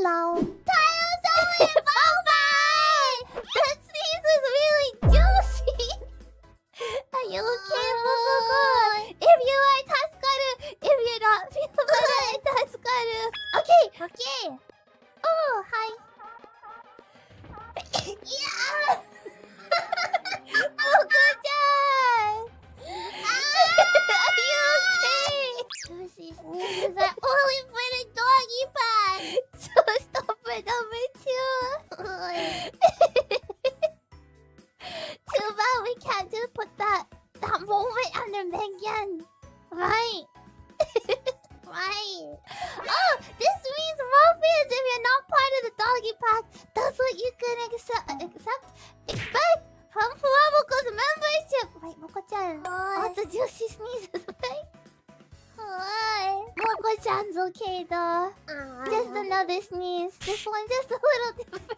Hello. That sneeze is really juicy. Are you okay, Moco? If you are Tascaru, if you're not feeling better, Tascaru. Okay. Oh, hi. Yeah. Moco-chan. Are you okay? Juicy sneezes are only for the doggy bag. So stop for number 2. Too bad we can't just put that moment on the minion. Right. Right. Oh, this means Morpheus, if you're not part of the doggy pack, that's what you can expect from Fuwamoco's membership. Right, Moco-chan. Oh, it's a juicy sneeze, right? Moco-chan's okay though. Just another sneeze. This one just a little different.